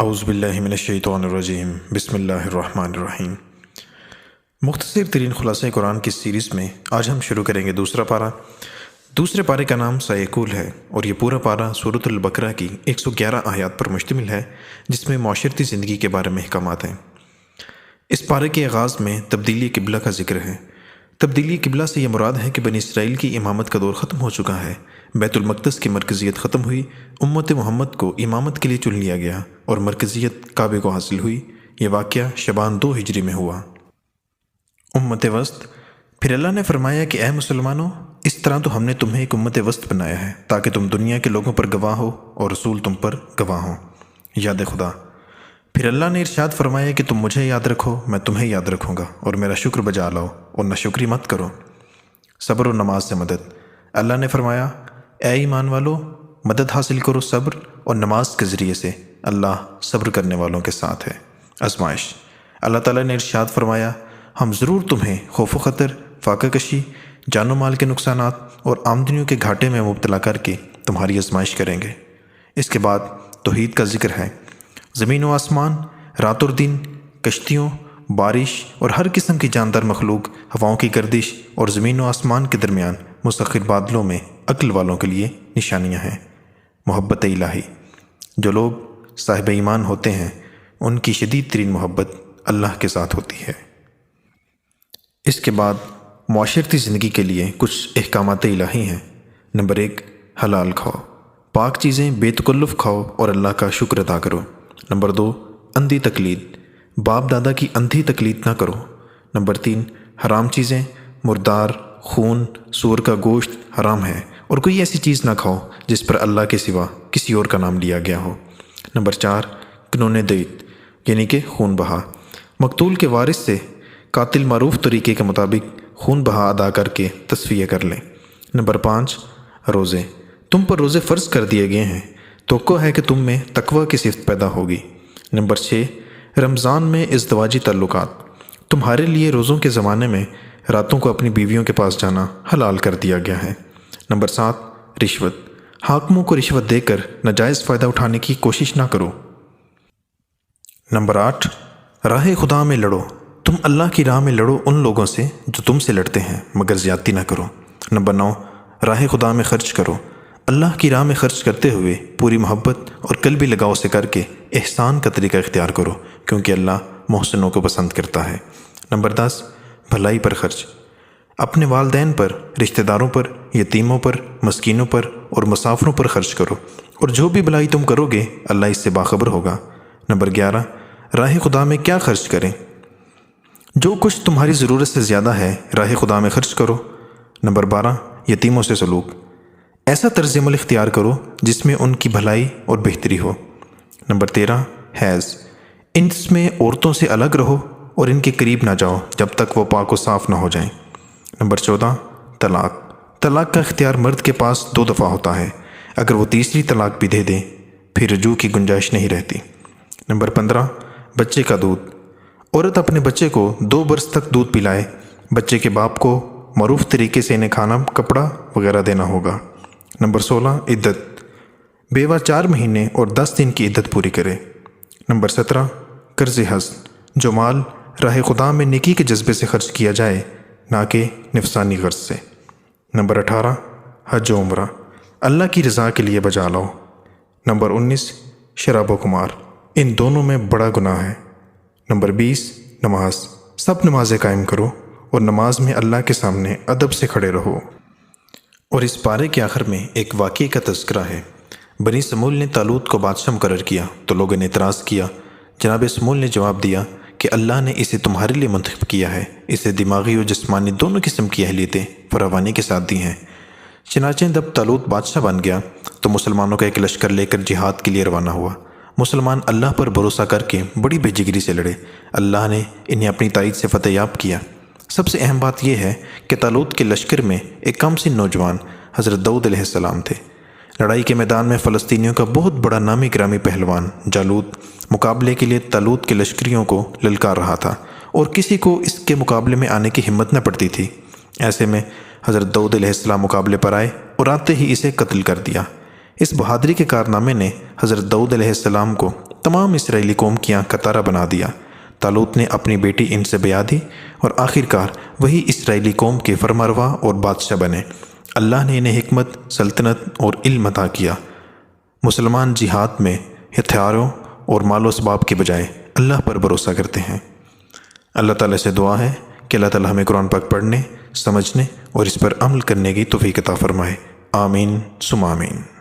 اعوذ باللہ من الشیطان الرجیم بسم اللہ الرحمن الرحیم۔ مختصر ترین خلاصہ قرآن کی سیریز میں آج ہم شروع کریں گے دوسرا پارہ۔ دوسرے پارے کا نام سیکول ہے اور یہ پورا پارہ سورۃ البقرہ کی 111 آیات پر مشتمل ہے، جس میں معاشرتی زندگی کے بارے میں احکامات ہیں۔ اس پارے کے آغاز میں تبدیلی قبلہ کا ذکر ہے۔ تبدیلی قبلہ سے یہ مراد ہے کہ بنی اسرائیل کی امامت کا دور ختم ہو چکا ہے، بیت المقدس کی مرکزیت ختم ہوئی، امت محمد کو امامت کے لیے چن لیا گیا اور مرکزیت کعبے کو حاصل ہوئی۔ یہ واقعہ شعبان 2 ہجری میں ہوا۔ امت وسط۔ پھر اللہ نے فرمایا کہ اے مسلمانوں، اس طرح تو ہم نے تمہیں ایک امت وسط بنایا ہے تاکہ تم دنیا کے لوگوں پر گواہ ہو اور رسول تم پر گواہ ہوں۔ یاد خدا۔ پھر اللہ نے ارشاد فرمایا کہ تم مجھے یاد رکھو، میں تمہیں یاد رکھوں گا، اور میرا شکر بجا لاؤ اور ناشکری مت کرو۔ صبر و نماز سے مدد۔ اللہ نے فرمایا اے ایمان والو، مدد حاصل کرو صبر اور نماز کے ذریعے سے، اللہ صبر کرنے والوں کے ساتھ ہے۔ آزمائش۔ اللہ تعالیٰ نے ارشاد فرمایا ہم ضرور تمہیں خوف و خطر، فاقہ کشی، جان و مال کے نقصانات اور آمدنیوں کے گھاٹے میں مبتلا کر کے تمہاری آزمائش کریں گے۔ اس کے بعد توحید کا ذکر ہے۔ زمین و آسمان، رات اور دن، کشتیوں، بارش اور ہر قسم کی جاندار مخلوق، ہواؤں کی گردش اور زمین و آسمان کے درمیان مسخر بادلوں میں عقل والوں کے لیے نشانیاں ہیں۔ محبت الہی۔ جو لوگ صاحب ایمان ہوتے ہیں ان کی شدید ترین محبت اللہ کے ساتھ ہوتی ہے۔ اس کے بعد معاشرتی زندگی کے لیے کچھ احکامات الہی ہیں۔ نمبر 1، حلال کھاؤ، پاک چیزیں بے تکلف کھاؤ اور اللہ کا شکر ادا کرو۔ نمبر 2، اندھی تقلید، باپ دادا کی اندھی تقلید نہ کرو۔ نمبر 3، حرام چیزیں، مردار، خون، سور کا گوشت حرام ہے، اور کوئی ایسی چیز نہ کھاؤ جس پر اللہ کے سوا کسی اور کا نام لیا گیا ہو۔ نمبر 4، قانون دیت، یعنی کہ خون بہا، مقتول کے وارث سے قاتل معروف طریقے کے مطابق خون بہا ادا کر کے تصفیہ کر لیں۔ نمبر 5، روزے، تم پر روزے فرض کر دیے گئے ہیں، توقع ہے کہ تم میں تقوی کی صفت پیدا ہوگی۔ نمبر 6، رمضان میں ازدواجی تعلقات، تمہارے لیے روزوں کے زمانے میں راتوں کو اپنی بیویوں کے پاس جانا حلال کر دیا گیا ہے۔ نمبر 7، رشوت، حاکموں کو رشوت دے کر ناجائز فائدہ اٹھانے کی کوشش نہ کرو۔ نمبر 8، راہ خدا میں لڑو، تم اللہ کی راہ میں لڑو ان لوگوں سے جو تم سے لڑتے ہیں، مگر زیادتی نہ کرو۔ نمبر 9، راہ خدا میں خرچ کرو، اللہ کی راہ میں خرچ کرتے ہوئے پوری محبت اور قلبی لگاؤ سے کر کے احسان کا طریقہ اختیار کرو، کیونکہ اللہ محسنوں کو پسند کرتا ہے۔ نمبر 10، بھلائی پر خرچ، اپنے والدین پر، رشتہ داروں پر، یتیموں پر، مسکینوں پر اور مسافروں پر خرچ کرو، اور جو بھی بھلائی تم کرو گے اللہ اس سے باخبر ہوگا۔ نمبر 11، راہ خدا میں کیا خرچ کریں، جو کچھ تمہاری ضرورت سے زیادہ ہے راہ خدا میں خرچ کرو۔ نمبر 12، یتیموں سے سلوک، ایسا طرز عمل اختیار کرو جس میں ان کی بھلائی اور بہتری ہو۔ نمبر 13، حیض، اس میں عورتوں سے الگ رہو اور ان کے قریب نہ جاؤ جب تک وہ پاک و صاف نہ ہو جائیں۔ نمبر 14، طلاق، طلاق کا اختیار مرد کے پاس 2 دفعہ ہوتا ہے، اگر وہ تیسری طلاق بھی دے دیں پھر رجوع کی گنجائش نہیں رہتی۔ نمبر 15، بچے کا دودھ، عورت اپنے بچے کو 2 برس تک دودھ پلائے، بچے کے باپ کو معروف طریقے سے انہیں کھانا، کپڑا وغیرہ دینا ہوگا۔ نمبر 16، عدت، بیوہ 4 مہینے اور 10 دن کی عدت پوری کرے۔ نمبر 17، قرض حسن، جو مال راہ خدا میں نیکی کے جذبے سے خرچ کیا جائے نہ کہ نفسانی غرض سے۔ نمبر 18، حج و عمرہ، اللہ کی رضا کے لیے بجا لاؤ۔ نمبر 19، شراب و خمار، ان دونوں میں بڑا گناہ ہے۔ نمبر 20، نماز، سب نمازیں قائم کرو اور نماز میں اللہ کے سامنے ادب سے کھڑے رہو۔ اور اس پارے کے آخر میں ایک واقعے کا تذکرہ ہے۔ بنی سمول نے طالوت کو بادشاہ مقرر کیا تو لوگوں نے اعتراض کیا۔ جناب سمول نے جواب دیا کہ اللہ نے اسے تمہارے لیے منتخب کیا ہے، اسے دماغی اور جسمانی دونوں قسم کی اہلیتیں فراوانی کے ساتھ دی ہیں۔ چنانچہ جب طالوت بادشاہ بن گیا تو مسلمانوں کا ایک لشکر لے کر جہاد کے لیے روانہ ہوا۔ مسلمان اللہ پر بھروسہ کر کے بڑی بے جگری سے لڑے، اللہ نے انہیں اپنی تائید سے فتح یاب کیا۔ سب سے اہم بات یہ ہے کہ طالوت کے لشکر میں ایک کم سن نوجوان حضرت داؤد علیہ السلام تھے۔ لڑائی کے میدان میں فلسطینیوں کا بہت بڑا نامی گرامی پہلوان جالوت مقابلے کے لیے طالوت کے لشکریوں کو للکار رہا تھا، اور کسی کو اس کے مقابلے میں آنے کی ہمت نہ پڑتی تھی۔ ایسے میں حضرت داؤد علیہ السلام مقابلے پر آئے اور آتے ہی اسے قتل کر دیا۔ اس بہادری کے کارنامے نے حضرت داؤد علیہ السلام کو تمام اسرائیلی قوم کی آنکھ کا تارا بنا دیا۔ طالوت نے اپنی بیٹی ان سے بیاہ دی اور آخرکار وہی اسرائیلی قوم کے فرمانروا اور بادشاہ بنے۔ اللہ نے انہیں حکمت، سلطنت اور علم عطا کیا۔ مسلمان جہاد میں ہتھیاروں اور مال و اسباب کے بجائے اللہ پر بھروسہ کرتے ہیں۔ اللہ تعالیٰ سے دعا ہے کہ اللہ تعالیٰ ہمیں قرآن پاک پڑھنے، سمجھنے اور اس پر عمل کرنے کی توفیق عطا فرمائے۔ آمین ثم آمین۔